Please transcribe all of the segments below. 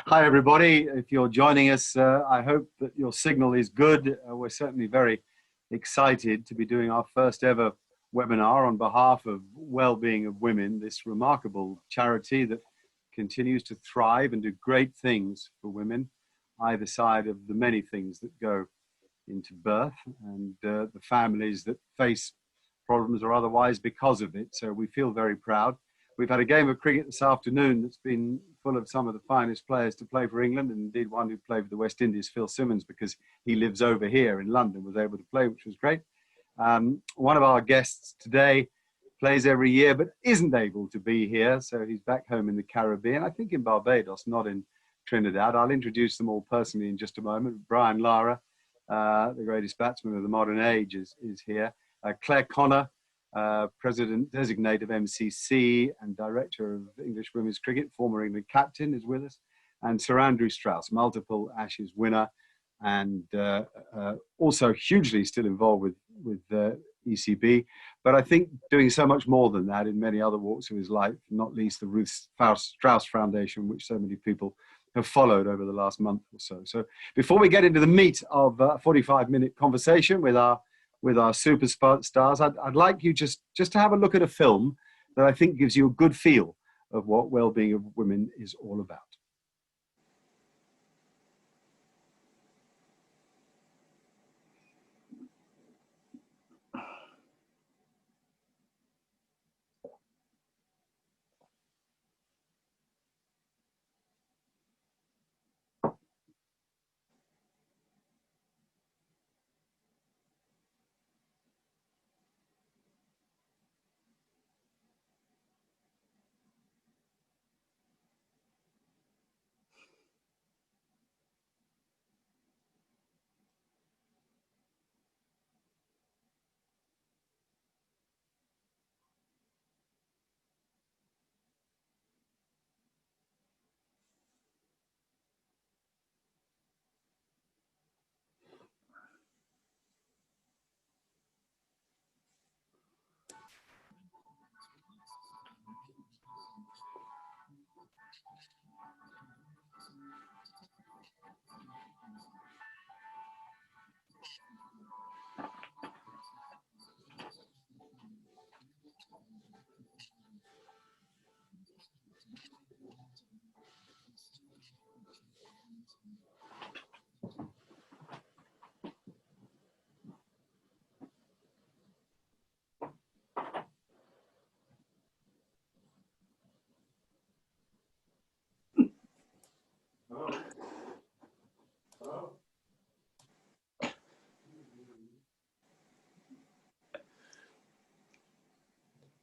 Hi, everybody. If you're joining us, I hope that your signal is good. We're certainly very excited to be doing our first ever webinar on behalf of Wellbeing of Women, this remarkable charity that continues to thrive and do great things for women, either side of the many things that go into birth and the families that face problems or otherwise because of it. So we feel very proud. We've had a game of cricket this afternoon that's been full of some of the finest players to play for England, and indeed one who played for the West Indies, Phil Simmons, because he lives over here in London, was able to play, which was great. One of our guests today plays every year but isn't able to be here, so he's back home in the Caribbean, I think in Barbados, not in Trinidad. I'll introduce them all personally in just a moment. Brian Lara, the greatest batsman of the modern age, is here. Clare Connor, President Designate of MCC and Director of English Women's Cricket, former England captain, is with us. And Sir Andrew Strauss, multiple Ashes winner and also hugely still involved with ECB. But I think doing so much more than that in many other walks of his life, not least the Ruth Strauss Foundation, which so many people have followed over the last month or so. So before we get into the meat of a 45-minute conversation with our superstars, I'd like you just to have a look at a film that I think gives you a good feel of what Wellbeing of Women is all about.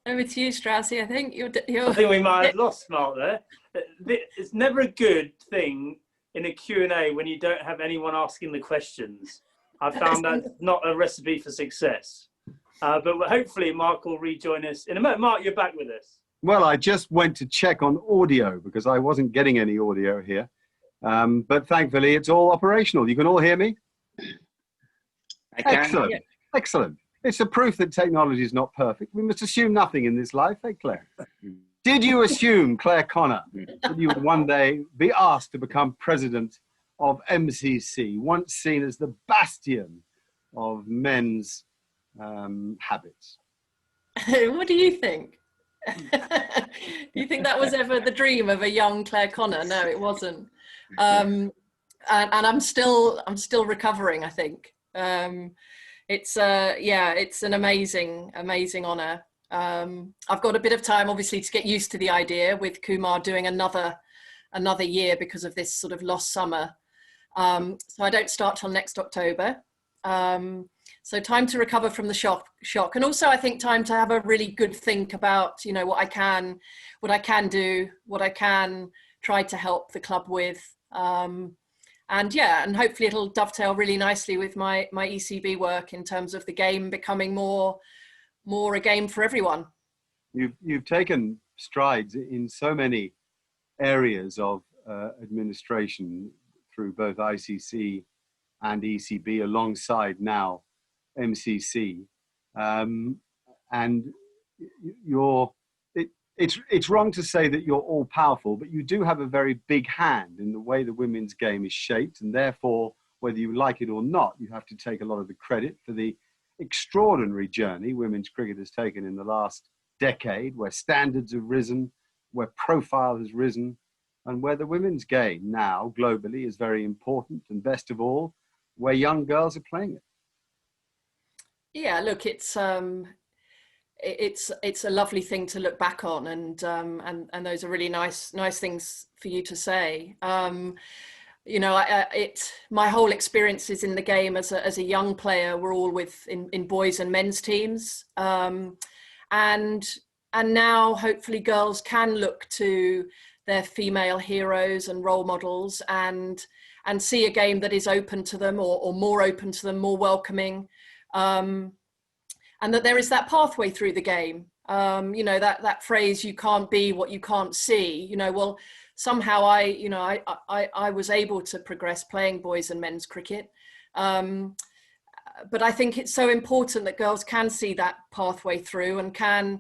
Over to you, Straussy. I think I think we might have lost Mark there. It's never a good thing in a Q&A when you don't have anyone asking the questions. I found that's not a recipe for success. But hopefully Mark will rejoin us in a moment. Mark, you're back with us. Well, I just went to check on audio because I wasn't getting any audio here. But thankfully, it's all operational. You can all hear me? I can. Excellent. Yeah. Excellent. It's a proof that technology is not perfect. We must assume nothing in this life, eh, Claire? Did you assume, Clare Connor, that you would one day be asked to become president of MCC, once seen as the bastion of men's habits? What do you think? Do you think that was ever the dream of a young Clare Connor? No, it wasn't. And I'm still recovering, I think. It's an amazing honor. I've got a bit of time, obviously, to get used to the idea with Kumar doing another year because of this sort of lost summer. So I don't start till next October. So time to recover from the shock. And also I think time to have a really good think about, you know, what I can do, what I can try to help the club with. And hopefully it'll dovetail really nicely with my ECB work in terms of the game becoming more a game for everyone. You've taken strides in so many areas of administration through both ICC and ECB alongside now MCC, and it's wrong to say that you're all powerful, but you do have a very big hand in the way the women's game is shaped, and therefore, whether you like it or not, you have to take a lot of the credit for the extraordinary journey women's cricket has taken in the last decade, where standards have risen, where profile has risen, and where the women's game now globally is very important, and best of all, where young girls are playing it. Yeah, look, it's a lovely thing to look back on, and those are really nice things for you to say. You know, my whole experiences in the game as a young player were all in boys and men's teams, and now hopefully girls can look to their female heroes and role models and see a game that is open to them, or more open to them, more welcoming. And that there is that pathway through the game. You know, that phrase, you can't be what you can't see, you know, well, somehow I was able to progress playing boys and men's cricket. But I think it's so important that girls can see that pathway through, and can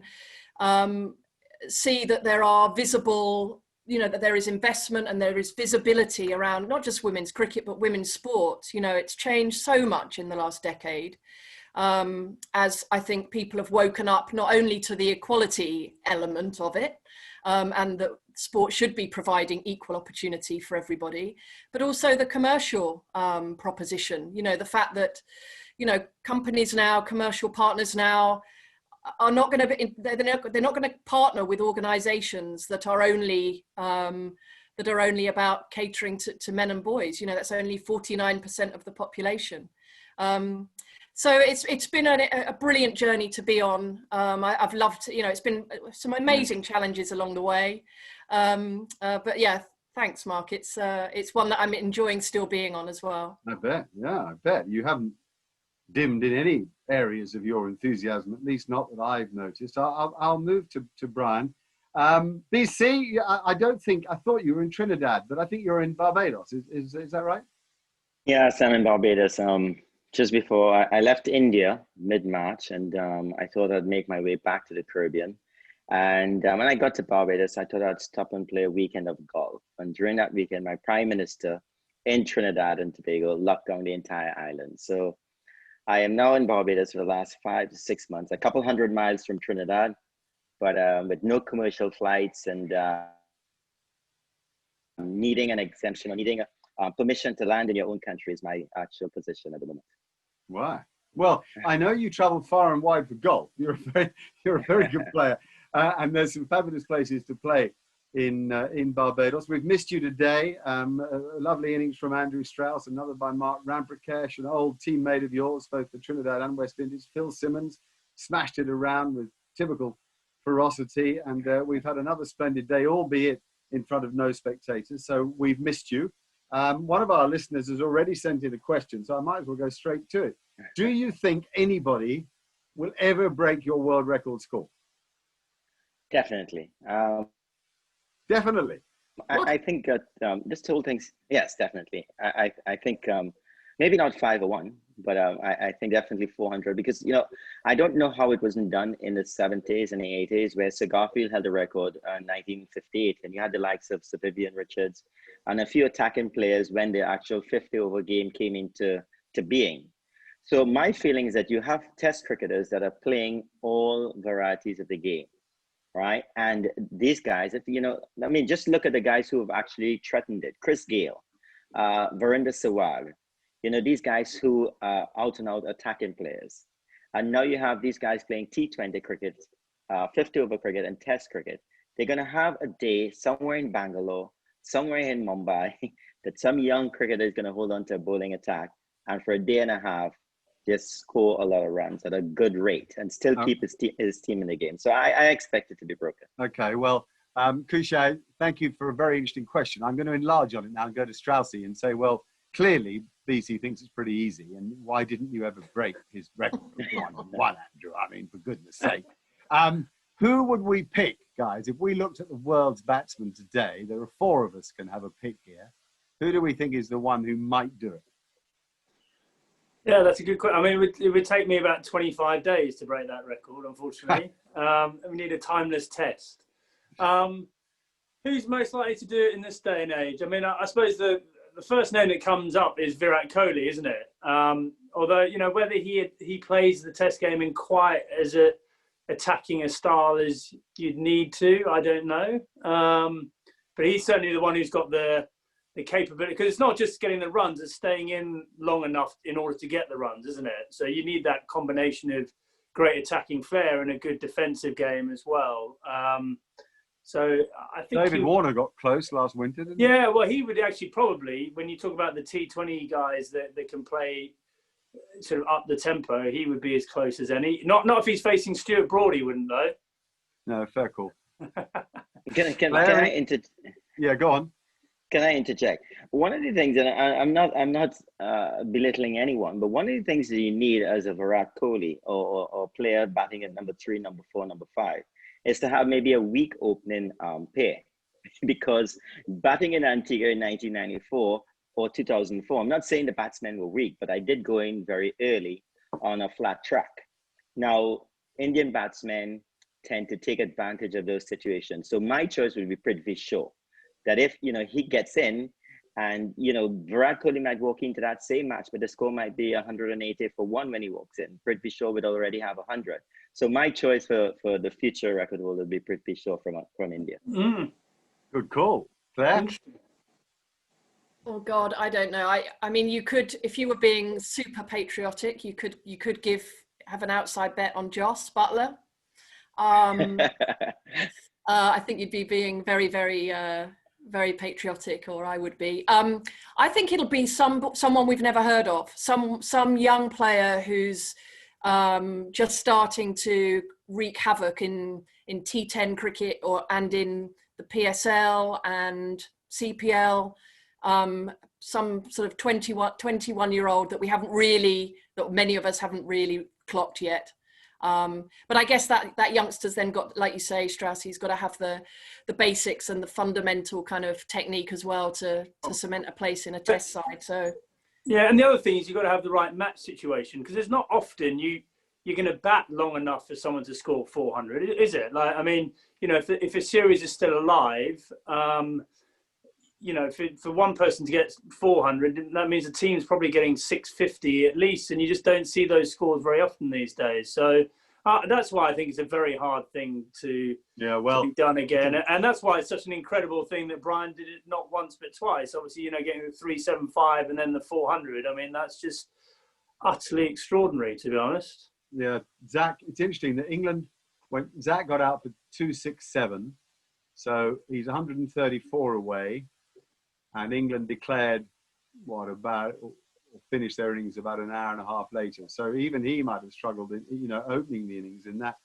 see that there are visible, you know, that there is investment and there is visibility around not just women's cricket, but women's sport. You know, it's changed so much in the last decade. As I think people have woken up not only to the equality element of it, and that sport should be providing equal opportunity for everybody, but also the commercial proposition. You know, the fact that, you know, companies now, commercial partners now, are not going to they're not going to partner with organizations that are only about catering to men and boys. You know, that's only 49% of the population. So it's been a brilliant journey to be on. I've loved, you know, it's been some amazing challenges along the way. But yeah, thanks, Mark. It's one that I'm enjoying still being on as well. I bet, yeah, I bet. You haven't dimmed in any areas of your enthusiasm, at least not that I've noticed. I'll move to Brian. BC, I thought you were in Trinidad, but I think you're in Barbados. Is that right? Yes, I'm in Barbados. Just before I left India mid-March, and I thought I'd make my way back to the Caribbean. And when I got to Barbados, I thought I'd stop and play a weekend of golf. And during that weekend, my Prime Minister in Trinidad and Tobago locked down the entire island. So I am now in Barbados for the last 5 to 6 months, a couple 100 miles from Trinidad, but with no commercial flights, and needing an exemption or needing permission to land in your own country is my actual position at the moment. Wow. Well, I know you travel far and wide for golf. You're a very good player, and there's some fabulous places to play in Barbados. We've missed you today. A lovely innings from Andrew Strauss, another by Mark Ramprakash, an old teammate of yours, both for Trinidad and West Indies. Phil Simmons smashed it around with typical ferocity, and we've had another splendid day, albeit in front of no spectators. So we've missed you. One of our listeners has already sent in a question, so I might as well go straight to it. Do you think anybody will ever break your world record score? Definitely. Definitely. I think that this whole thing's, yes, definitely. I think maybe not 501, but I think definitely 400, because, you know, I don't know how it wasn't done in the 70s and the 80s, where Sir Garfield held the record in 1958, and you had the likes of Sir Vivian Richards and a few attacking players when the actual 50-over game came into being. So my feeling is that you have test cricketers that are playing all varieties of the game, right? And these guys, if you know, I mean, just look at the guys who have actually threatened it. Chris Gale, Virender Sehwag, you know, these guys who are out and out attacking players. And now you have these guys playing T20 cricket, 50-over cricket and test cricket. They're going to have a day somewhere in Bangalore, somewhere in Mumbai, that some young cricketer is going to hold on to a bowling attack, and for a day and a half, just score a lot of runs at a good rate and still keep his team in the game. So I expect it to be broken. Okay, well, Kushay, thank you for a very interesting question. I'm going to enlarge on it now and go to Straussy and say, well, clearly BC thinks it's pretty easy, and why didn't you ever break his record of 1-1, Andrew? I mean, for goodness sake. Who would we pick, guys? If we looked at the world's batsmen today, there are 4 of us can have a pick here. Who do we think is the one who might do it? Yeah, that's a good question. I mean, it would take me about 25 days to break that record, unfortunately. We need a timeless test. Who's most likely to do it in this day and age? I mean, I suppose the first name that comes up is Virat Kohli, isn't it? Although, you know, whether he plays the Test game in quite as attacking a style as you'd need to, I don't know. But he's certainly the one who's got the capability, because it's not just getting the runs, it's staying in long enough in order to get the runs, isn't it? So you need that combination of great attacking flair and a good defensive game as well. So I think David Warner got close last winter, didn't he? Yeah, well, he would actually probably, when you talk about the T20 guys that can play sort of up the tempo, he would be as close as any. Not if he's facing Stuart Broad, he wouldn't, though. No, fair call. Can I Yeah, go on. Can I interject? One of the things, and I'm not belittling anyone, but one of the things that you need as a Virat Kohli or player batting at number 3, number 4, number 5, is to have maybe a weak opening pair, because batting in Antigua in 1994 or 2004, I'm not saying the batsmen were weak, but I did go in very early on a flat track. Now, Indian batsmen tend to take advantage of those situations. So my choice would be Prithvi Shaw. That if, you know, he gets in and, you know, Virat Kohli might walk into that same match, but the score might be 180 for 1 when he walks in. Prithvi Shaw would already have 100. So my choice for the future record holder would be Prithvi Shaw from India. Good call. Claire? Oh God, I don't know. I mean, you could, if you were being super patriotic, you could have an outside bet on Joss Butler. I think you'd be being very, very, very patriotic, or I would be. I think it'll be someone we've never heard of, some young player who's just starting to wreak havoc in T10 cricket and in the PSL and CPL. Some sort of 21-year-old that many of us haven't really clocked yet. But I guess that youngster's then got, like you say, Strauss, he's got to have the basics and the fundamental kind of technique as well to cement a place in a Test side. So yeah, and the other thing is you've got to have the right match situation, because it's not often you're going to bat long enough for someone to score 400, is it? Like, I mean, you know, if a series is still alive, you know, for one person to get 400, that means the team's probably getting 650 at least, and you just don't see those scores very often these days. So that's why I think it's a very hard thing to be done again, and that's why it's such an incredible thing that Brian did it not once but twice. Obviously, you know, getting the 375 and then the 400. I mean, that's just utterly extraordinary, to be honest. Yeah, Zach, it's interesting that England, when Zach got out for 267, so he's 134 away. And England declared, finished their innings about an hour and a half later. So even he might have struggled in, you know, opening the innings in that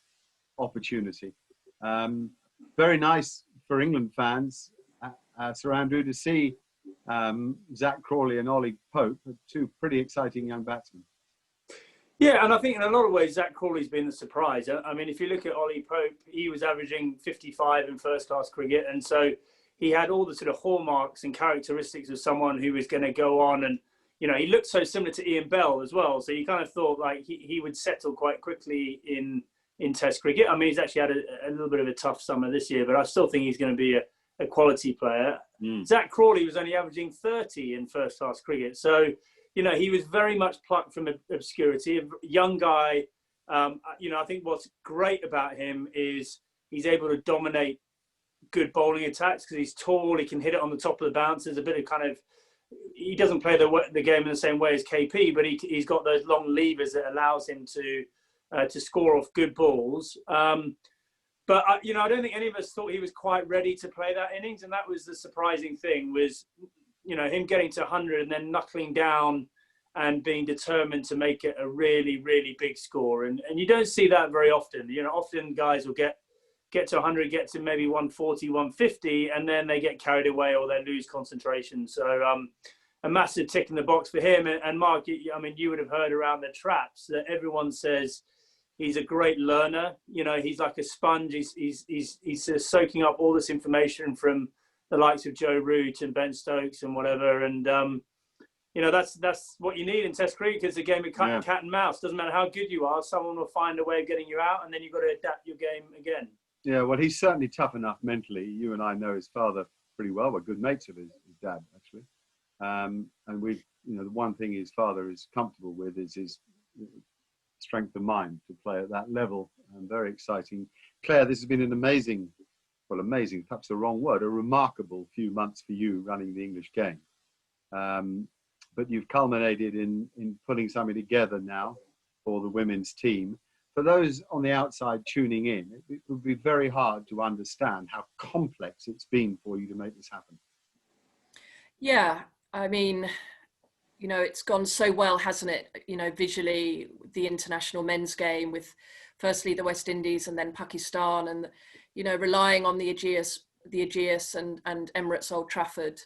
opportunity. Very nice for England fans, Sir Andrew, to see Zach Crawley and Ollie Pope, 2 pretty exciting young batsmen. Yeah, and I think in a lot of ways, Zach Crawley's been the surprise. I mean, if you look at Ollie Pope, he was averaging 55 in first-class cricket, and so he had all the sort of hallmarks and characteristics of someone who was going to go on, and, you know, he looked so similar to Ian Bell as well. So you kind of thought like he would settle quite quickly in Test cricket. I mean, he's actually had a little bit of a tough summer this year, but I still think he's going to be a quality player. Zach Crawley was only averaging 30 in first-class cricket. So, you know, he was very much plucked from obscurity, a young guy. You know, I think what's great about him is he's able to dominate good bowling attacks because he's tall, he can hit it on the top of the bounce. There's a bit of kind of, he doesn't play the game in the same way as KP, but he's got those long levers that allows him to score off good balls. But you know, I don't think any of us thought he was quite ready to play that innings, and that was the surprising thing, was, you know, him getting to 100 and then knuckling down and being determined to make it a really, really big score. And you don't see that very often. You know, often guys will get to 100, get to maybe 140, 150, and then they get carried away or they lose concentration. So a massive tick in the box for him. And Mark, I mean, you would have heard around the traps that everyone says he's a great learner. You know, he's like a sponge. He's sort of soaking up all this information from the likes of Joe Root and Ben Stokes and whatever. And, you know, that's what you need in Test cricket, because the game of cat and mouse. Doesn't matter how good you are, someone will find a way of getting you out, and then you've got to adapt your game again. Yeah, well, he's certainly tough enough mentally. You and I know his father pretty well. We're good mates of his dad, actually. And we, you know, the one thing his father is comfortable with is his strength of mind to play at that level. And very exciting. Claire, this has been an amazing, well, amazing, perhaps the wrong word, a remarkable few months for you running the English game. But you've culminated in putting something together now for the women's team. For those on the outside tuning in, it would be very hard to understand how complex it's been for you to make this happen. Yeah, I mean, you know, it's gone so well, hasn't it? You know, visually, the international men's game with firstly the West Indies and then Pakistan, and, you know, relying on the Aegeus and Emirates Old Trafford.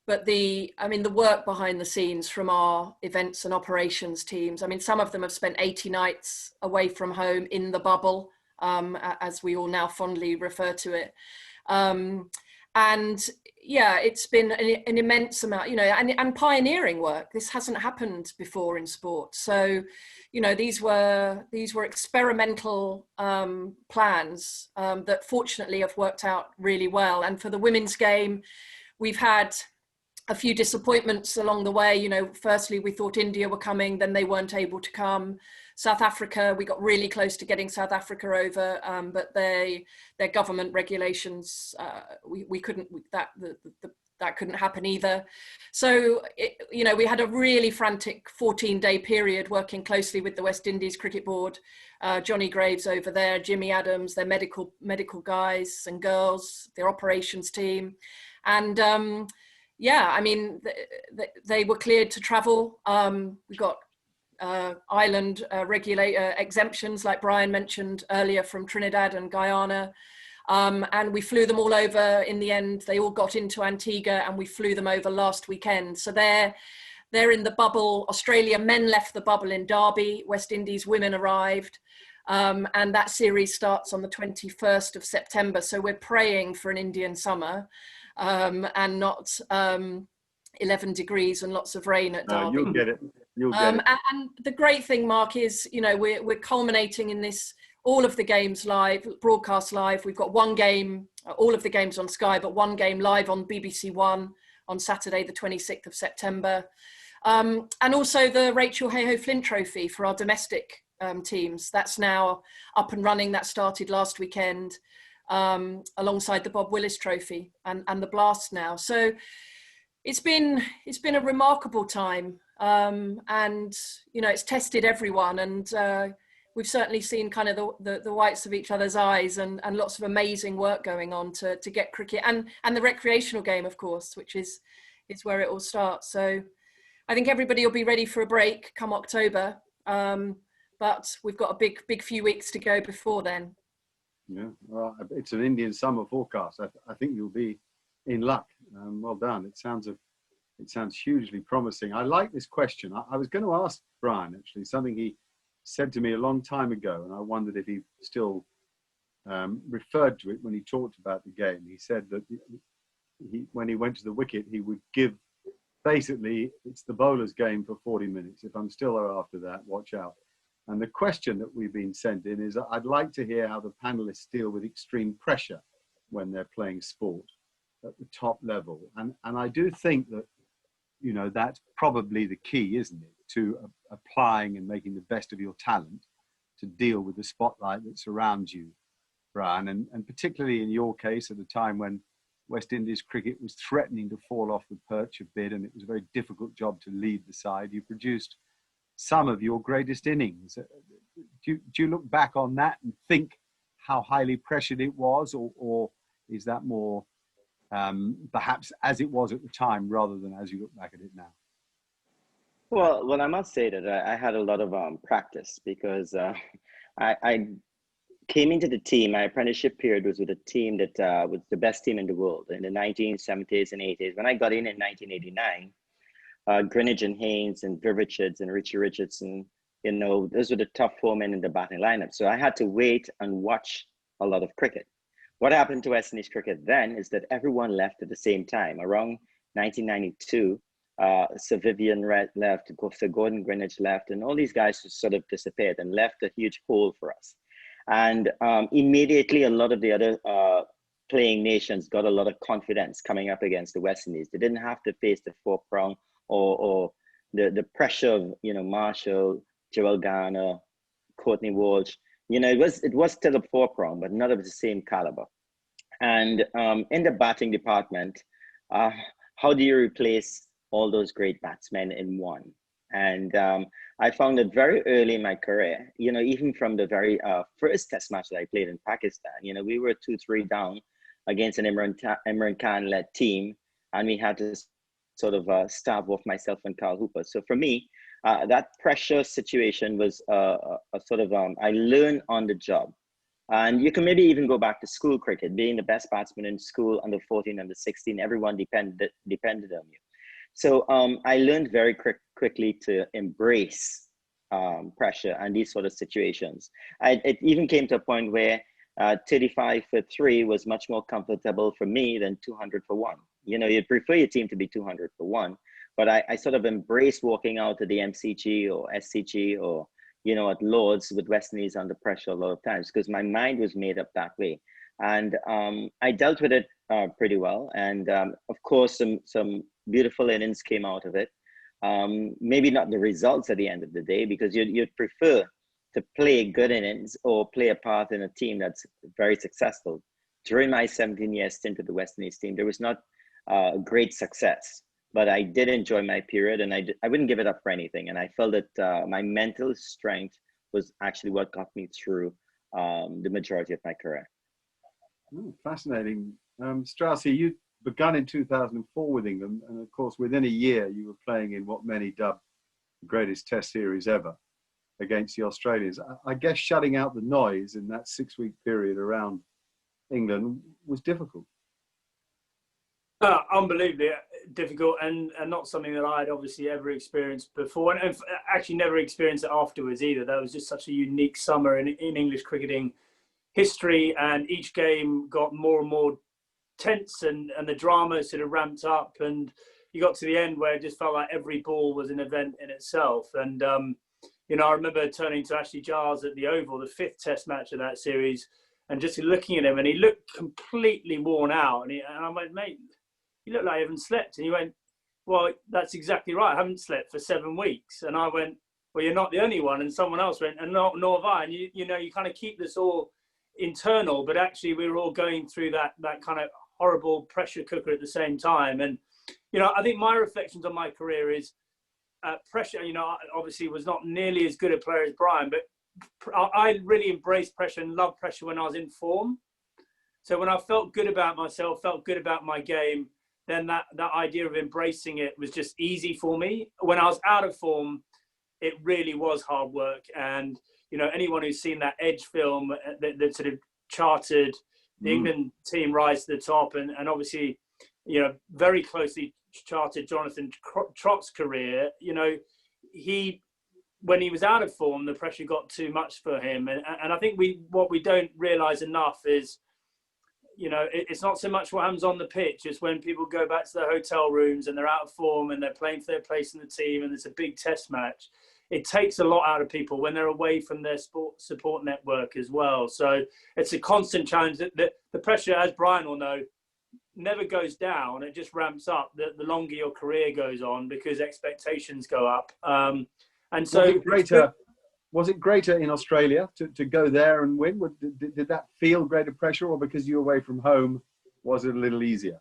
But the work behind the scenes from our events and operations teams, I mean, some of them have spent 80 nights away from home in the bubble, as we all now fondly refer to it. And yeah, it's been an immense amount, you know, and pioneering work. This hasn't happened before in sport. So, you know, these were experimental plans that fortunately have worked out really well. And for the women's game, we've had a few disappointments along the way. You know, firstly, we thought India were coming, then they weren't able to come. South Africa, we got really close to getting South Africa over, but their government regulations, we couldn't, that couldn't happen either. So, you know, we had a really frantic 14-day period working closely with the West Indies Cricket Board, Johnny Graves over there, Jimmy Adams, their medical guys and girls, their operations team. And yeah, I mean, they were cleared to travel. We got island regulator exemptions, like Brian mentioned earlier, from Trinidad and Guyana. And we flew them all over in the end. They all got into Antigua and we flew them over last weekend. So they're in the bubble. Australia men left the bubble in Derby. West Indies women arrived. And that series starts on the 21st of September. So we're praying for an Indian summer. And not 11 degrees and lots of rain at Derby. You'll get it. You'll get it. And the great thing, Mark, is, you know, we're culminating in this, all of the games live, broadcast live. We've got one game, all of the games on Sky, but one game live on BBC One on Saturday, the 26th of September. And also the Rachel Hayhoe Flint Trophy for our domestic teams. That's now up and running. That started last weekend. Alongside the Bob Willis Trophy and the Blast now. So it's been a remarkable time, and you know, it's tested everyone, and we've certainly seen kind of the whites of each other's eyes, and lots of amazing work going on to get cricket and the recreational game, of course, which is where it all starts. So I think everybody will be ready for a break come October, but we've got a big few weeks to go before then. Yeah, well, it's an Indian summer forecast. I think you'll be in luck. Well done. It sounds hugely promising. I like this question. I was going to ask Brian, actually, something he said to me a long time ago, and I wondered if he still referred to it when he talked about the game. He said that when he went to the wicket, he would give, basically, it's the bowler's game for 40 minutes. If I'm still there after that, watch out. And the question that we've been sent in is, I'd like to hear how the panelists deal with extreme pressure when they're playing sport at the top level. And I do think that, you know, that's probably the key, isn't it? To applying and making the best of your talent to deal with the spotlight that surrounds you, Brian. And particularly in your case, at a time when West Indies cricket was threatening to fall off the perch a bit, and it was a very difficult job to lead the side, you produced some of your greatest innings. Do you look back on that and think how highly pressured it was, or is that more perhaps as it was at the time rather than as you look back at it now? Well, I must say that I had a lot of practice, because I came into the team. My apprenticeship period was with a team that was the best team in the world in the 1970s and 80s. When I got in 1989, Greenidge and Haynes and Viv Richards and Richie Richardson, you know, those were the top four men in the batting lineup. So I had to wait and watch a lot of cricket. What happened to West Indies cricket then is that everyone left at the same time. Around 1992, Sir Vivian left, Sir Gordon Greenidge left, and all these guys just sort of disappeared and left a huge hole for us. And immediately, a lot of the other playing nations got a lot of confidence coming up against the West Indies. They didn't have to face the four-prong or the pressure of, you know, Marshall, Joel Garner, Courtney Walsh. You know, it was still a four-prong, but not of the same caliber. And in the batting department, how do you replace all those great batsmen in one? And I found that very early in my career, you know, even from the very first test match that I played in Pakistan, you know, we were 2-3 down against an Imran Khan-led team, and we had to sort of starve off myself and Carl Hooper. So for me, that pressure situation was a sort of, I learned on the job. And you can maybe even go back to school cricket, being the best batsman in school, under 14, under 16, everyone depended on you. So I learned very quickly to embrace pressure and these sort of situations. It even came to a point where 35 for 3 was much more comfortable for me than 200 for 1. You know, you'd prefer your team to be 200 for 1, but I sort of embraced walking out to the MCG or SCG or, you know, at Lords with West Indies under pressure a lot of times, because my mind was made up that way. And I dealt with it pretty well. And of course, some beautiful innings came out of it. Maybe not the results at the end of the day, because you'd prefer to play good innings or play a part in a team that's very successful. During my 17-year stint at the West Indies team, there was not great success, but I did enjoy my period, and I wouldn't give it up for anything. And I felt that my mental strength was actually what got me through the majority of my career. Oh, fascinating. Straussy, you begun in 2004 with England, and of course, within a year, you were playing in what many dubbed the greatest Test series ever against the Australians. I guess shutting out the noise in that 6-week period around England was difficult. Unbelievably difficult, and not something that I had obviously ever experienced before, and actually never experienced it afterwards either. That was just such a unique summer in English cricketing history, and each game got more and more tense, and the drama sort of ramped up, and you got to the end where it just felt like every ball was an event in itself. And you know, I remember turning to Ashley Giles at the Oval, the 5th Test match of that series, and just looking at him, and he looked completely worn out, and I went, mate, you look like you haven't slept. And he went, well, that's exactly right, I haven't slept for 7 weeks. And I went, well, you're not the only one. And someone else went, and nor have I. And you know, you kind of keep this all internal, but actually we were all going through that kind of horrible pressure cooker at the same time. And you know, I think my reflections on my career is pressure. You know, I obviously was not nearly as good a player as Brian, but I really embraced pressure and loved pressure when I was in form. So when I felt good about myself, felt good about my game, then that idea of embracing it was just easy for me. When I was out of form, it really was hard work. And you know, anyone who's seen that Edge film that sort of charted the England team rise to the top, and obviously, you know, very closely charted Jonathan Trott's career. You know, when he was out of form, the pressure got too much for him. And I think what we don't realise enough is, you know, it's not so much what happens on the pitch. It's when people go back to their hotel rooms and they're out of form and they're playing for their place in the team and it's a big Test match. It takes a lot out of people when they're away from their support network as well. So it's a constant challenge. The pressure, as Brian will know, never goes down. It just ramps up the longer your career goes on, because expectations go up. And so was it greater in Australia to go there and win? Did that feel greater pressure, or because you're away from home, was it a little easier?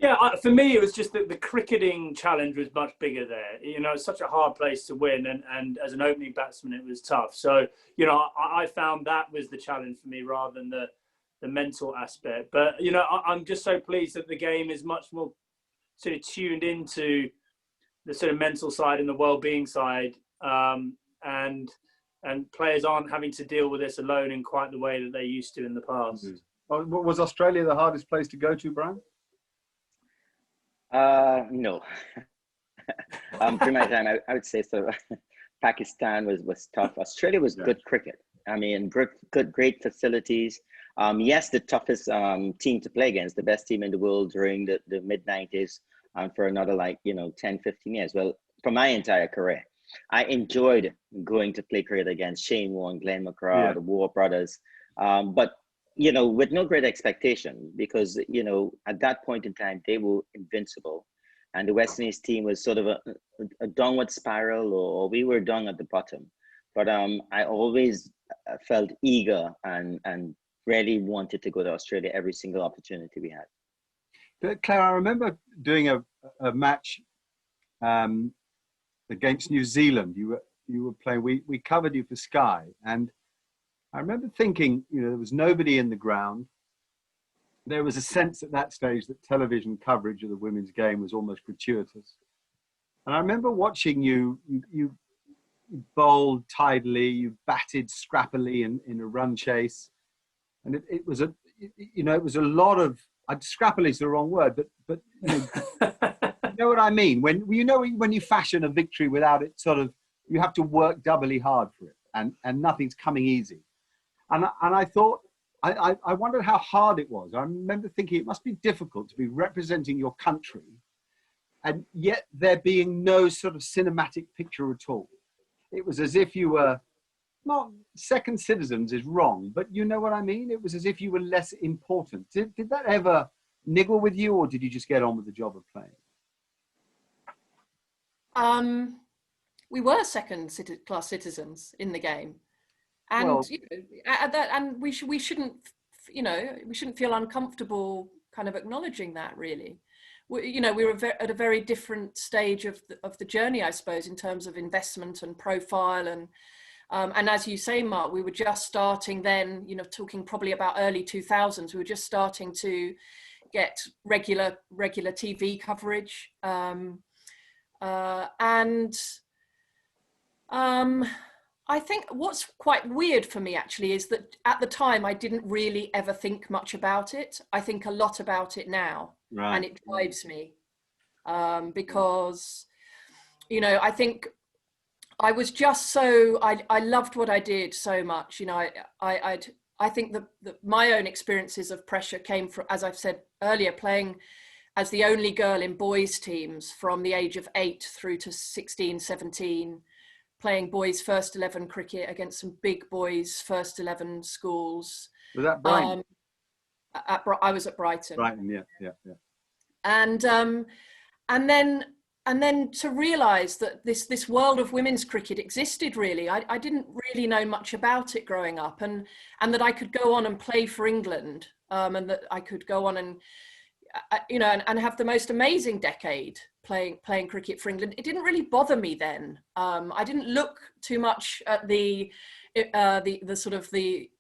Yeah, for me, it was just that the cricketing challenge was much bigger there. You know, it's such a hard place to win, and as an opening batsman, it was tough. So, you know, I found that was the challenge for me rather than the mental aspect. But, you know, I'm just so pleased that the game is much more sort of tuned into the sort of mental side and the well-being side, and players aren't having to deal with this alone in quite the way that they used to in the past. Mm-hmm. Was Australia the hardest place to go to, Brian? No. During my time, I would say so. Pakistan was tough. Australia was good cricket. I mean, great facilities. Yes, the toughest team to play against, the best team in the world during the mid-90s, for another 10, 15 years. Well, for my entire career. I enjoyed going to play cricket against Shane Warne, Glenn McGrath, Yeah. the War brothers. But, you know, with no great expectation, because, you know, at that point in time, they were invincible. And the West Indies team was sort of a downward spiral, or we were down at the bottom. But I always felt eager and really wanted to go to Australia every single opportunity we had. But Claire, I remember doing a match against New Zealand. You were playing. We covered you for Sky, and I remember thinking, you know, there was nobody in the ground. There was a sense at that stage that television coverage of the women's game was almost gratuitous. And I remember watching you bowled tidily, you batted scrappily in a run chase, and it was a lot of. Scrappily is the wrong word, but you know what I mean. When you fashion a victory without it, sort of, you have to work doubly hard for it, and nothing's coming easy. And I thought, I wondered how hard it was. I remember thinking it must be difficult to be representing your country, and yet there being no sort of cinematic picture at all. It was as if you were, not second citizens is wrong, but you know what I mean? It was as if you were less important. Did that ever niggle with you, or did you just get on with the job of playing? We were second-class citizens in the game, and Well, you know, and we shouldn't, you know, we shouldn't feel uncomfortable kind of acknowledging that. Really, you know, we were at a very different stage of the journey, I suppose, in terms of investment and profile, and as you say, Mark, we were just starting then. You know, talking probably about early 2000s, we were just starting to get regular TV coverage. I think what's quite weird for me actually is that at the time I didn't really ever think much about it. I think a lot about it now, right. And it drives me because, you know, I think I was just so, I loved what I did so much. You know, I think that my own experiences of pressure came from, as I've said earlier, playing as the only girl in boys teams from the age of 8 through to 16, 17, playing boys first 11 cricket against some big boys first 11 schools. Was that Brighton? I was at Brighton. Brighton, yeah. And then to realise that this world of women's cricket existed really. I didn't really know much about it growing up, and that I could go on and play for England, and that I could go on and you know, and have the most amazing decade playing cricket for England. It didn't really bother me then. I didn't look too much at the sort of the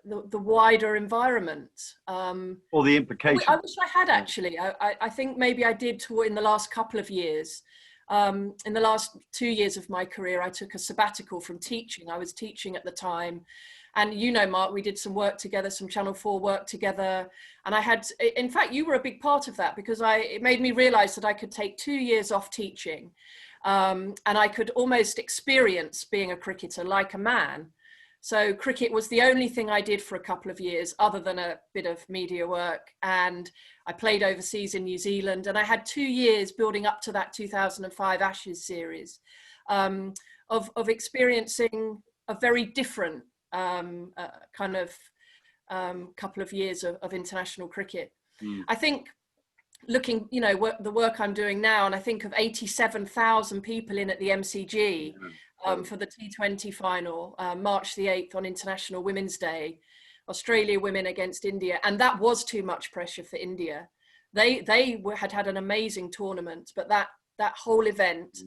wider environment. Or the implications. I wish I had actually. I think maybe I did in the last couple of years. In the last 2 years of my career, I took a sabbatical from teaching. I was teaching at the time. And you know, Mark, we did some work together, some Channel 4 work together. And I had, in fact, you were a big part of that because it made me realize that I could take 2 years off teaching. And I could almost experience being a cricketer like a man. So cricket was the only thing I did for a couple of years other than a bit of media work. And I played overseas in New Zealand. And I had 2 years building up to that 2005 Ashes series of experiencing a very different kind of couple of years of international cricket. I think looking, you know, the work I'm doing now, and I think of 87,000 people in at the MCG for the T20 final, March the 8th on International Women's Day, Australia women against India. And that was too much pressure for India. They had an amazing tournament, but that whole event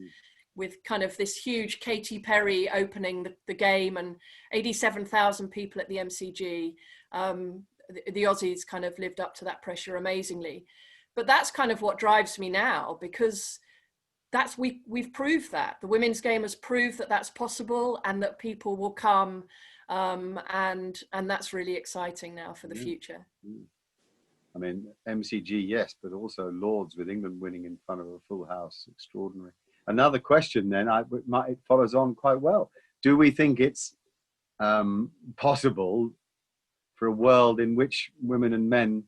with kind of this huge Katy Perry opening the game and 87,000 people at the MCG, the Aussies kind of lived up to that pressure amazingly. But that's kind of what drives me now, because we've proved that. The women's game has proved that that's possible and that people will come, and that's really exciting now for the future. I mean, MCG, yes, but also Lords with England winning in front of a full house, extraordinary. Another question then, it follows on quite well. Do we think it's possible for a world in which women and men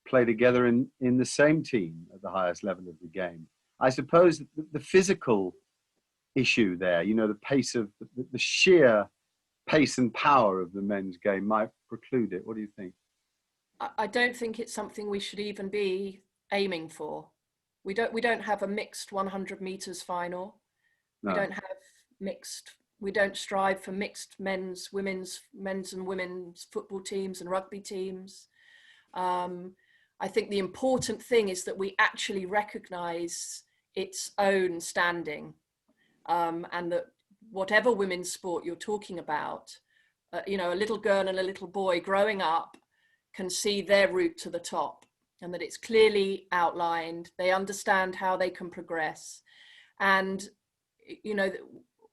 play together in the same team at the highest level of the game? I suppose the physical issue there? You know, the pace of the sheer pace and power of the men's game might preclude it. What do you think? I don't think it's something we should even be aiming for. We don't have a mixed 100 meters final. No. We don't have mixed. We don't strive for mixed men's and women's football teams and rugby teams. I think the important thing is that we actually recognise its own standing, and that whatever women's sport you're talking about, you know, a little girl and a little boy growing up can see their route to the top, and that it's clearly outlined. They understand how they can progress. And, you know,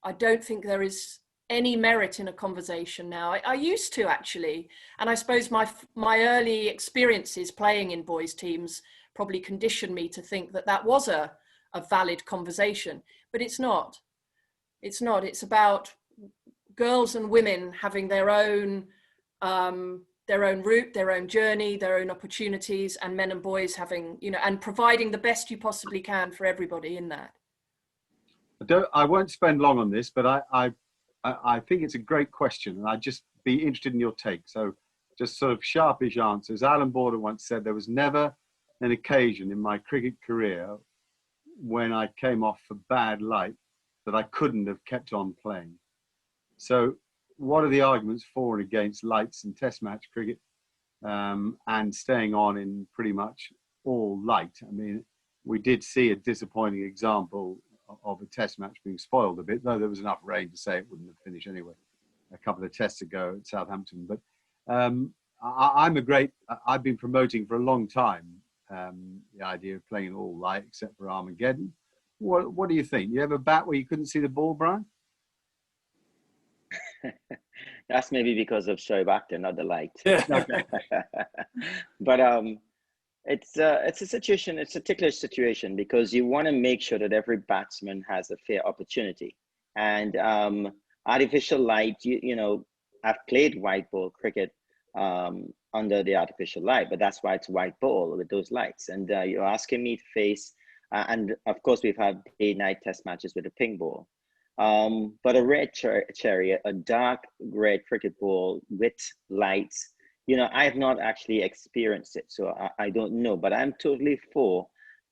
I don't think there is any merit in a conversation now. I used to, actually. And I suppose my early experiences playing in boys' teams probably conditioned me to think that that was a valid conversation. But it's not. It's not. It's about girls and women having their own route, their own journey, their own opportunities, and men and boys having, you know, and providing the best you possibly can for everybody in that. I won't spend long on this, but I think it's a great question, and I'd just be interested in your take. So just sort of sharpish answers. Alan Border once said, there was never an occasion in my cricket career when I came off for bad light that I couldn't have kept on playing. So what are the arguments for and against lights in test match cricket, and staying on in pretty much all light? I mean, we did see a disappointing example of a test match being spoiled a bit, though there was enough rain to say it wouldn't have finished anyway a couple of tests ago at Southampton. But I've been promoting for a long time the idea of playing all light except for Armageddon. What do you think? You ever bat where you couldn't see the ball, Brian? That's maybe because of Shoaib Akhtar, not the light. But it's a situation. It's a particular situation because you want to make sure that every batsman has a fair opportunity. And artificial light, you know, I've played white ball cricket under the artificial light, but that's why it's white ball with those lights. And you're asking me to face, and of course we've had day-night test matches with a pink ball. But a red cherry, a dark red cricket ball with lights, you know, I have not actually experienced it, so I don't know, but I'm totally for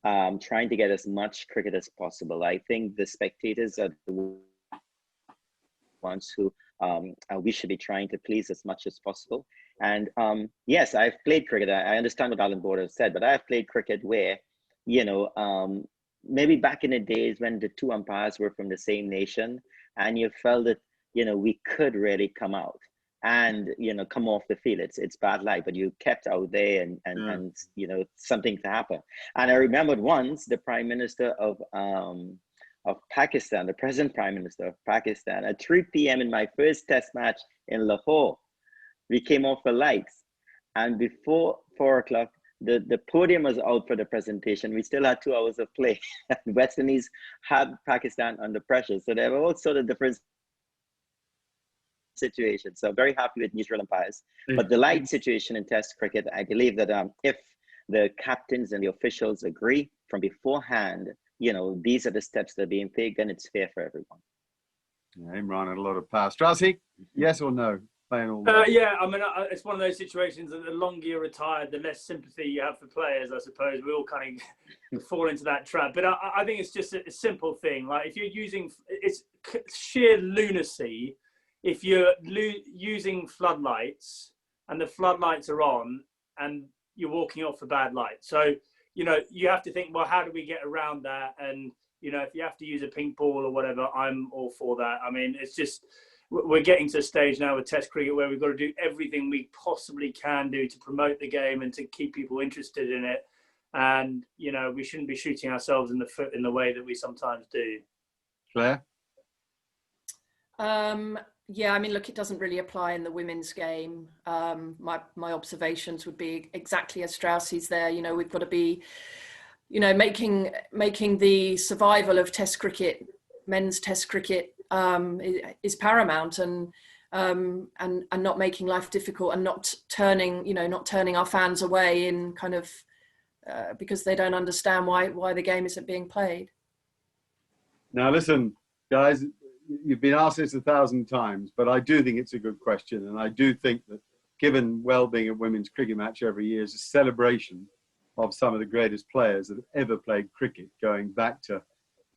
trying to get as much cricket as possible. I think the spectators are the ones who we should be trying to please as much as possible. And yes, I've played cricket. I understand what Alan Border said, but I've played cricket where, you know, maybe back in the days when the two umpires were from the same nation and you felt that, you know, we could really come out and, you know, come off the field. It's bad light, but you kept out there and you know, something to happen. And I remembered once the Prime Minister of Pakistan, the present Prime Minister of Pakistan, at 3 p.m. in my first test match in Lahore, we came off the lights, and before 4 o'clock, the podium was out for the presentation. We still had 2 hours of play. West Indies had Pakistan under pressure. So there were all sort of different situations. So I'm very happy with neutral umpires. But the light situation in Test cricket, I believe that if the captains and the officials agree from beforehand, you know, these are the steps that are being taken, then it's fair for everyone. Yeah, Imran had a lot of power. Straussy, yes or no? Yeah, I mean, it's one of those situations that the longer you're retired, the less sympathy you have for players, I suppose. We all kind of fall into that trap. But I think it's just a simple thing. Like, if you're using, it's sheer lunacy if you're using floodlights and the floodlights are on and you're walking off for bad light. So, you know, you have to think, well, how do we get around that? And, you know, if you have to use a pink ball or whatever, I'm all for that. I mean, it's just, we're getting to a stage now with Test cricket where we've got to do everything we possibly can do to promote the game and to keep people interested in it. And, you know, we shouldn't be shooting ourselves in the foot in the way that we sometimes do. Claire? Yeah, I mean, look, it doesn't really apply in the women's game. My observations would be exactly as Straussy's there. You know, we've got to be, you know, making the survival of Test cricket, men's Test cricket, is paramount, and not making life difficult, and not turning our fans away in kind of because they don't understand why the game isn't being played. Now listen, Guys, you've been asked this 1,000 times, but I do think it's a good question. And I do think that given well-being of women's cricket match every year is a celebration of some of the greatest players that have ever played cricket, going back to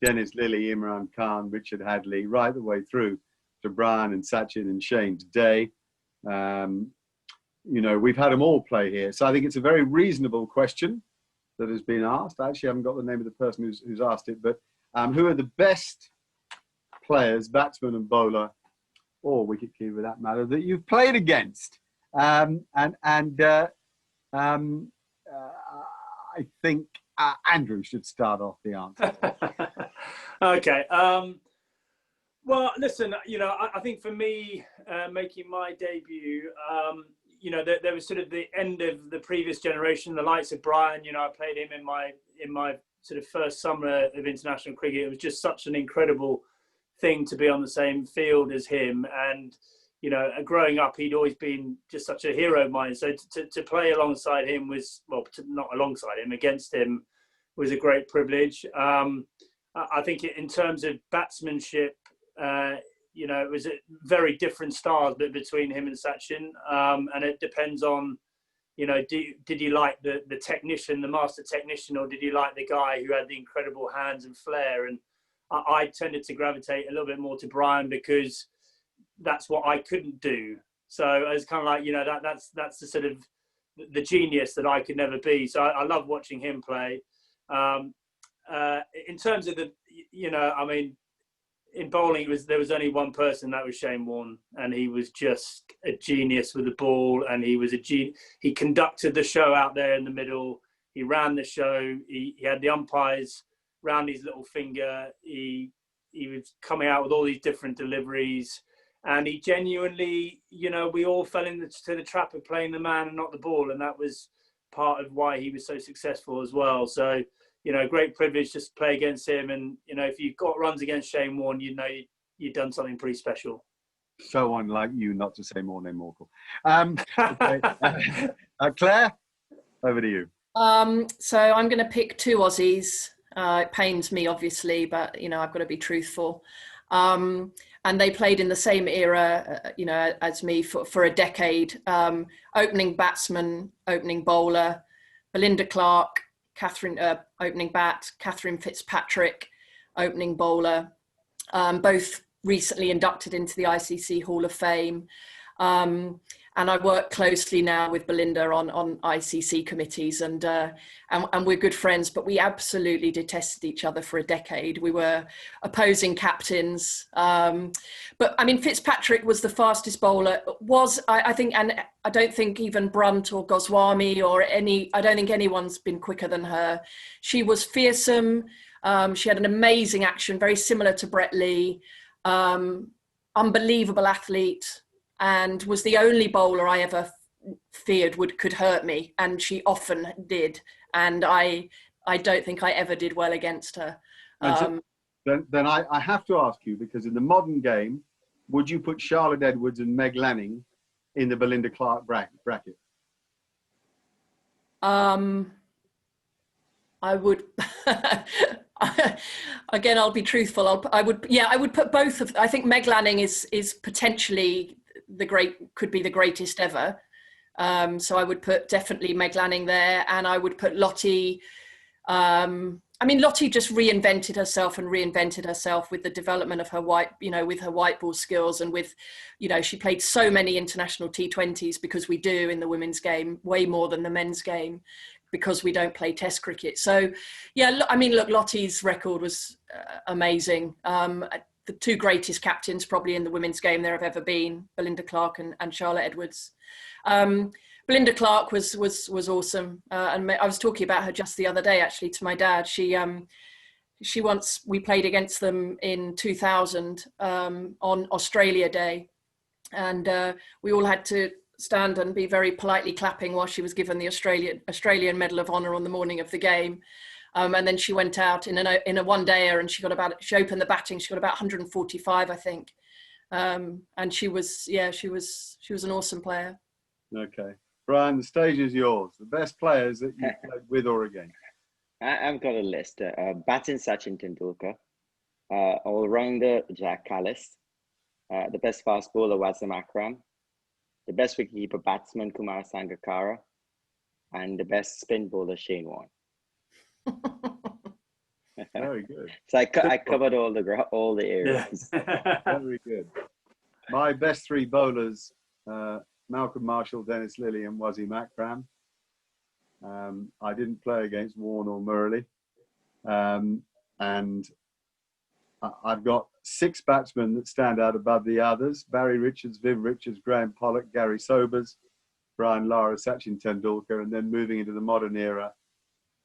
Dennis Lillee, Imran Khan, Richard Hadley, right the way through to Brian and Sachin and Shane today. You know, we've had them all play here. So I think it's a very reasonable question that has been asked. I actually haven't got the name of the person who's asked it, but who are the best players, batsman and bowler, or wicketkeeper for that matter, that you've played against? I think Andrew should start off the answer. Okay. Well, listen, you know, I think for me, making my debut, you know, there was sort of the end of the previous generation, the likes of Brian. You know, I played him in my sort of first summer of international cricket. It was just such an incredible thing to be on the same field as him. And, you know, growing up, he'd always been just such a hero of mine. So to play alongside him was, well, not alongside him, against him was a great privilege. I think in terms of batsmanship, you know, it was very different styles between him and Sachin. And it depends on, you know, did you like the technician, the master technician, or did you like the guy who had the incredible hands and flair? And I tended to gravitate a little bit more to Brian because that's what I couldn't do. So I was kind of like, you know, that's the sort of the genius that I could never be. So I love watching him play. In terms of the, you know, I mean, in bowling, there was only one person, that was Shane Warne, and he was just a genius with the ball, and he conducted the show out there in the middle. He ran the show. He had the umpires round his little finger. He was coming out with all these different deliveries, and he genuinely, you know, we all fell into the trap of playing the man and not the ball, and that was part of why he was so successful as well. So, you know, great privilege just to play against him. And, you know, if you got runs against Shane Warne, you know, you've done something pretty special. So unlike you not to say more than mortal. Claire, over to you. So I'm going to pick two Aussies. It pains me, obviously, but, you know, I've got to be truthful. And they played in the same era, you know, as me for a decade. Opening batsman, opening bowler, Belinda Clark, opening bat, Catherine Fitzpatrick, opening bowler, both recently inducted into the ICC Hall of Fame. And I work closely now with Belinda on ICC committees, and we're good friends, but we absolutely detested each other for a decade. We were opposing captains. But I mean, Fitzpatrick was the fastest bowler, I think, and I don't think even Brunt or Goswami or I don't think anyone's been quicker than her. She was fearsome. She had an amazing action, very similar to Brett Lee. Unbelievable athlete. And was the only bowler I ever feared could hurt me, and she often did. And I don't think I ever did well against her. Then I have to ask you, because in the modern game, would you put Charlotte Edwards and Meg Lanning in the Belinda Clark bracket? I would. Again, I'll be truthful. I would put both of. I think Meg Lanning is potentially could be the greatest ever. So I would put definitely Meg Lanning there, and I would put Lottie. I mean, Lottie just reinvented herself with the development of her with her white ball skills, and with, you know, she played so many international T20s, because we do in the women's game way more than the men's game, because we don't play test cricket. So yeah, I mean, look, Lottie's record was amazing. The two greatest captains probably in the women's game there have ever been, Belinda Clark and Charlotte Edwards. Belinda Clark was awesome. And I was talking about her just the other day, actually, to my dad. We played against them in 2000 on Australia Day. And we all had to stand and be very politely clapping while she was given the Australian Medal of Honor on the morning of the game. And then she went out in a one-dayer, and she opened the batting. She got about 145, I think. And she was an awesome player. Okay. Brian, the stage is yours. The best players that you've played with or against. I've got a list. Batting, Sachin Tendulkar. all-rounder Jack Callis, the best fast bowler Wasim Akram, the best wicketkeeper batsman Kumar Sangakkara, and the best spin bowler Shane Warne. Very good. So I covered all the areas. Yeah. Very good. My best three bowlers, Malcolm Marshall, Dennis Lillee, and Wasim Akram. I didn't play against Warne or Murley. And I've got 6 batsmen that stand out above the others: Barry Richards, Viv Richards, Graham Pollock, Gary Sobers, Brian Lara, Sachin Tendulkar, and then moving into the modern era,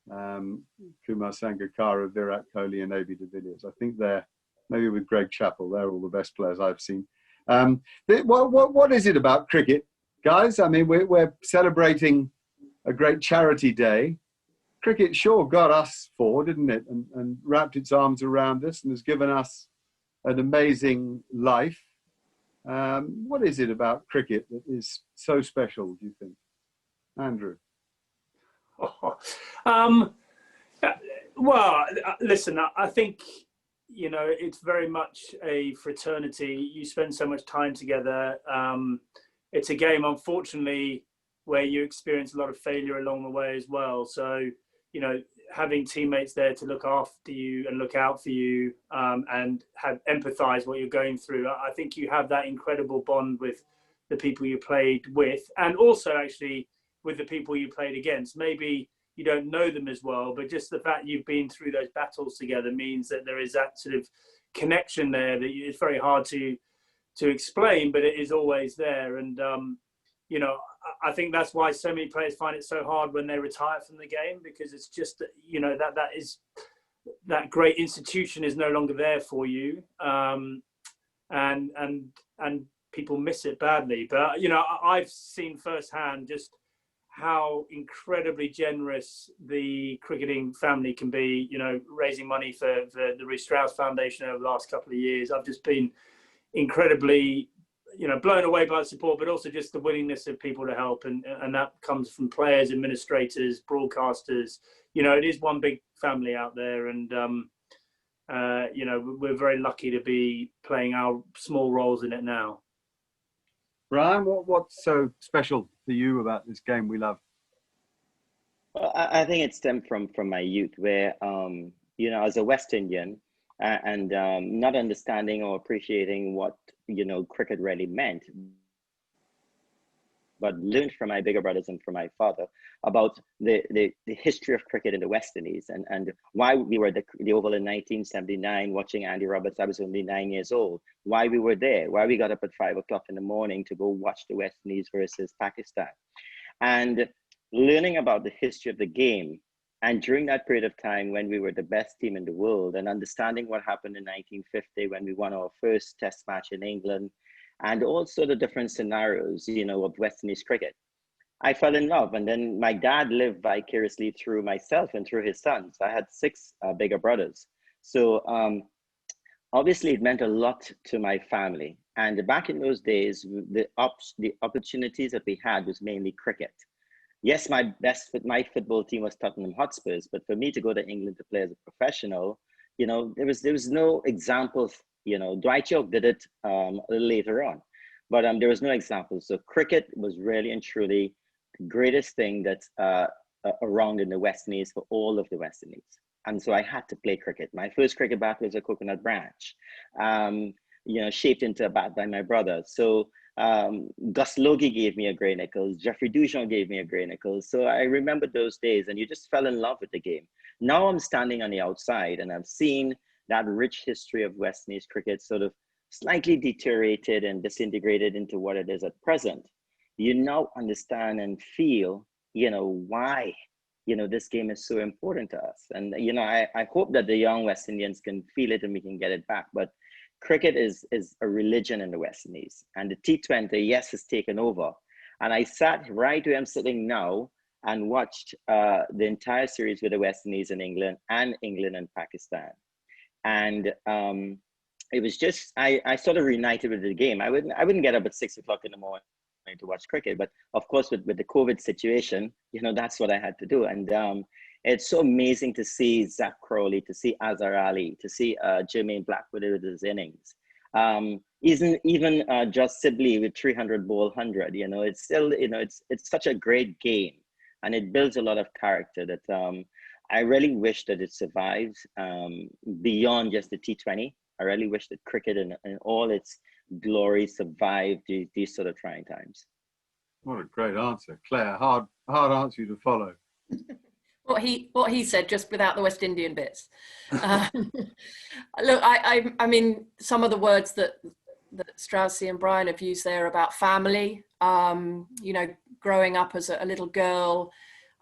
Kumar Sangakkara, Virat Kohli, and A.B. de Villiers. I think they're, maybe with Greg Chappell, they're all the best players I've seen. What is it about cricket, guys? I mean, we're celebrating a great charity day. Cricket sure got us forward, didn't it? And wrapped its arms around us and has given us an amazing life. What is it about cricket that is so special, do you think? Andrew? Well, listen, I think, you know, it's very much a fraternity. You spend so much time together. It's a game, unfortunately, where you experience a lot of failure along the way as well. So, you know, having teammates there to look after you and look out for you, and empathize what you're going through. I think you have that incredible bond with the people you played with, and also actually with the people you played against. Maybe you don't know them as well, but just the fact you've been through those battles together means that there is that sort of connection there that it's very hard to explain, but it is always there. And, you know, I think that's why so many players find it so hard when they retire from the game, because it's just, you know, that great institution is no longer there for you. And people miss it badly. But, you know, I've seen firsthand just how incredibly generous the cricketing family can be, you know, raising money for the Reece Strauss Foundation over the last couple of years. I've just been incredibly, you know, blown away by the support, but also just the willingness of people to help. And that comes from players, administrators, broadcasters. You know, it is one big family out there. And, you know, we're very lucky to be playing our small roles in it now. Brian, what's so special for you about this game we love? Well, I think it stemmed from my youth, where, you know, as a West Indian, and not understanding or appreciating what, you know, cricket really meant, but learned from my bigger brothers and from my father about the history of cricket in the West Indies, and why we were the Oval in 1979 watching Andy Roberts. I was only 9 years old. Why we were there, why we got up at 5 o'clock in the morning to go watch the West Indies versus Pakistan, and learning about the history of the game. And during that period of time when we were the best team in the world, and understanding what happened in 1950 when we won our first test match in England, and also the different scenarios, you know, of West Indies cricket, I fell in love. And then my dad lived vicariously through myself and through his sons. I had 6 bigger brothers. So obviously it meant a lot to my family. And back in those days, the opportunities that we had was mainly cricket. Yes, my football team was Tottenham Hotspurs, but for me to go to England to play as a professional, you know, there was no examples. You know, Dwight Yorke did it a little later on, but there was no examples. So cricket was really and truly the greatest thing that's around in the West Indies for all of the West Indies. And so I had to play cricket. My first cricket bat was a coconut branch, you know, shaped into a bat by my brother. So Gus Logie gave me a Grey Nichols, Jeffrey Dujon gave me a Grey Nichols. So I remember those days, and you just fell in love with the game. Now I'm standing on the outside, and I've seen that rich history of West Indies cricket sort of slightly deteriorated and disintegrated into what it is at present. You now understand and feel, you know, why, you know, this game is so important to us. And, you know, I hope that the young West Indians can feel it and we can get it back. But cricket is a religion in the West Indies. And the T20, yes, has taken over. And I sat right where I'm sitting now and watched the entire series with the West Indies in England and Pakistan. And it was just, I sort of reunited with the game. I wouldn't get up at 6 o'clock in the morning to watch cricket, but of course with the COVID situation, you know, that's what I had to do. And it's so amazing to see Zach Crowley, to see Azhar Ali, to see Jermaine Blackwood with his innings. Even Josh Sibley with 300 ball 100, you know, it's still, you know, it's such a great game, and it builds a lot of character that I really wish that it survives beyond just the T20. I really wish that cricket in all its glory survived these sort of trying times. What a great answer, Claire. Hard answer to follow. What he said, just without the West Indian bits. Look, I mean, some of the words that Straussy and Brian have used there about family, you know, growing up as a little girl,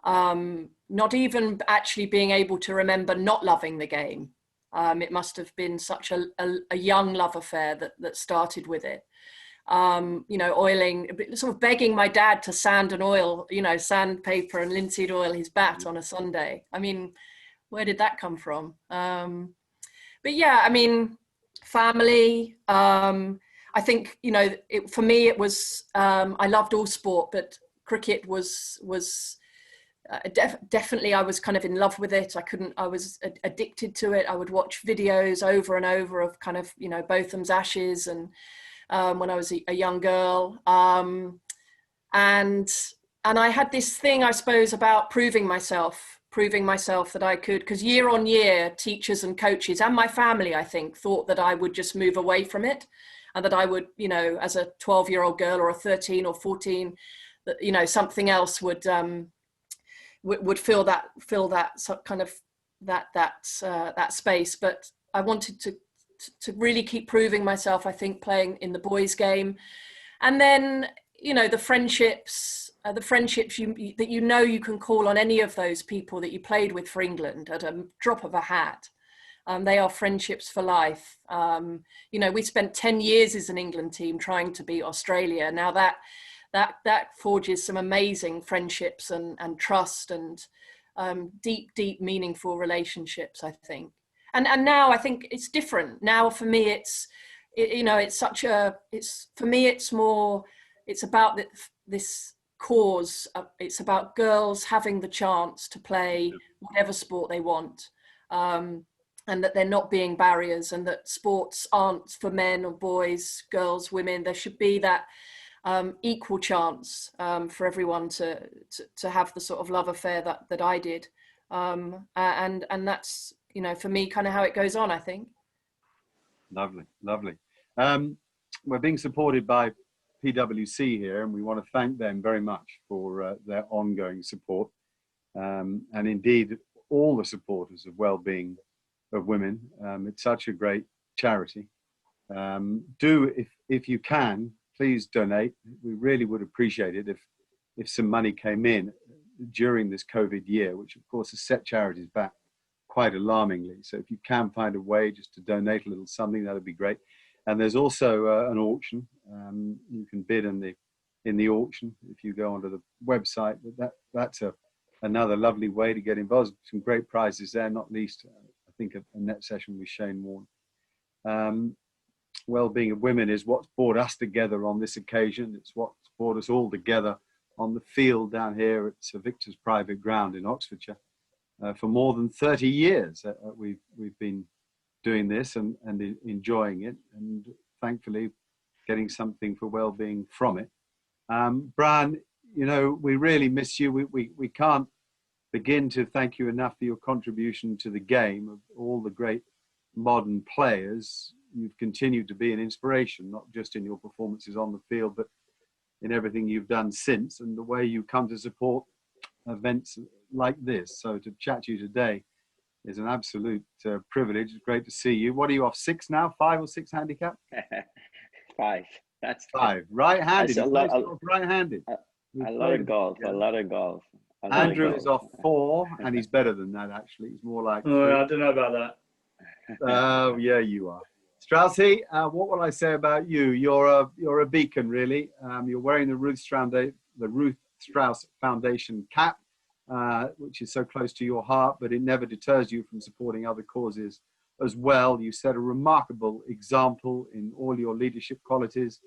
not even actually being able to remember not loving the game. It must have been such a young love affair that started with it. You know, oiling, sort of begging my dad to sand and oil, you know, sandpaper and linseed oil his bat on a Sunday. I mean, where did that come from? But yeah, I mean, family. I think, you know, for me, it was, I loved all sport, but cricket was definitely, I was kind of in love with it. I was addicted to it. I would watch videos over and over of kind of, you know, Botham's Ashes and when I was a young girl. And I had this thing, I suppose, about proving myself that I could, because year on year, teachers and coaches and my family, I think, thought that I would just move away from it, and that I would, you know, as a 12-year-old girl or a 13 or 14, that, you know, something else would fill that kind of that space. But I wanted to really keep proving myself, I think, playing in the boys' game. And then, you know, the friendships that you know you can call on any of those people that you played with for England at a drop of a hat. They are friendships for life. You know, we spent 10 years as an England team trying to beat Australia. Now that forges some amazing friendships and trust and deep, meaningful relationships, I think. And now I think it's different. Now for me, it's about this cause. It's about girls having the chance to play whatever sport they want. And that they're not being barriers, and that sports aren't for men or boys, girls, women. There should be that equal chance for everyone to have the sort of love affair that I did. And that's, you know, for me, kind of how it goes on, I think. Lovely. We're being supported by PwC here, and we want to thank them very much for their ongoing support. And indeed, all the supporters of well-being of women. It's such a great charity. If you can, please donate. We really would appreciate it if some money came in during this COVID year, which of course has set charities back quite alarmingly. So if you can find a way just to donate a little something, that would be great. And there's also an auction. You can bid in the auction if you go onto the website. That's another lovely way to get involved. Some great prizes there, not least I think a net session with Shane Warne. Well-being of women is what's brought us together on this occasion. It's what's brought us all together on the field down here at Sir Victor's private ground in Oxfordshire. For more than 30 years, we've been doing this and enjoying it, and thankfully getting something for well-being from it. Brian, you know, we really miss you. We can't begin to thank you enough for your contribution to the game. Of all the great modern players, you've continued to be an inspiration, not just in your performances on the field, but in everything you've done since, and the way you come to support events like this. So to chat to you today is an absolute privilege. It's great to see you. What are you off, 6 now? 5 or 6 handicap? 5. That's 5. Right-handed. Right-handed. A lot of golf. Andrew is off 4, and he's better than that, actually. He's more like 3. Oh, I don't know about that. Oh, yeah, you are. Straussy, what will I say about you? You're a beacon, really. You're wearing the Ruth Strauss Foundation cap, which is so close to your heart, but it never deters you from supporting other causes as well. You set a remarkable example in all your leadership qualities,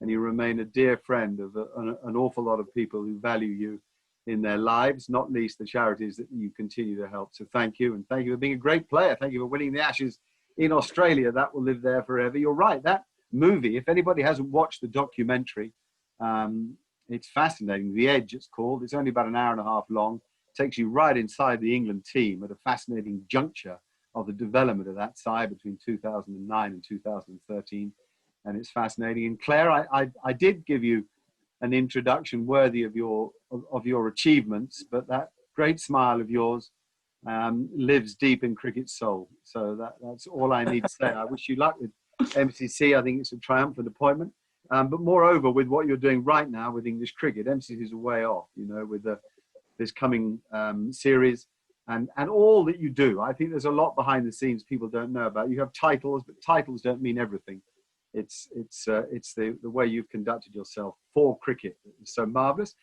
and you remain a dear friend of an awful lot of people who value you in their lives, not least the charities that you continue to help. So thank you, and thank you for being a great player. Thank you for winning the Ashes in Australia. That will live there forever. You're right, that movie, if anybody hasn't watched the documentary, it's fascinating. The Edge, it's called. It's only about an hour and a half long. Takes you right inside the England team at a fascinating juncture of the development of that side between 2009 and 2013. And it's fascinating. And Claire, I did give you an introduction worthy of your achievements, but that great smile of yours lives deep in cricket's soul. So that's all I need to say. I wish you luck with MCC. I think it's a triumphant appointment. But moreover, with what you're doing right now with English cricket, MCC is a way off, you know, with this coming series and all that you do. I think there's a lot behind the scenes people don't know about. You have titles, but titles don't mean everything. It's the way you've conducted yourself for cricket. It's so marvellous.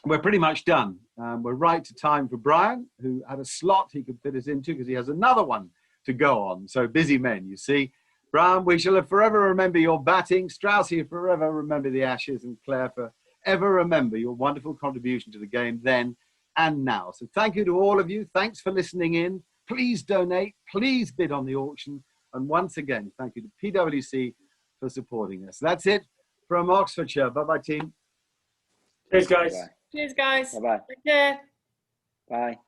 We're pretty much done. We're right to time for Brian, who had a slot he could fit us into because he has another one to go on. So busy men, you see. Brian, we shall forever remember your batting. Strauss, you forever remember the Ashes, and Claire, forever remember your wonderful contribution to the game then and now. So thank you to all of you. Thanks for listening in. Please donate. Please bid on the auction. And once again, thank you to PwC for supporting us. That's it from Oxfordshire. Bye-bye, team. Cheers, guys. Bye-bye. Cheers, guys. Bye-bye. Take care. Bye.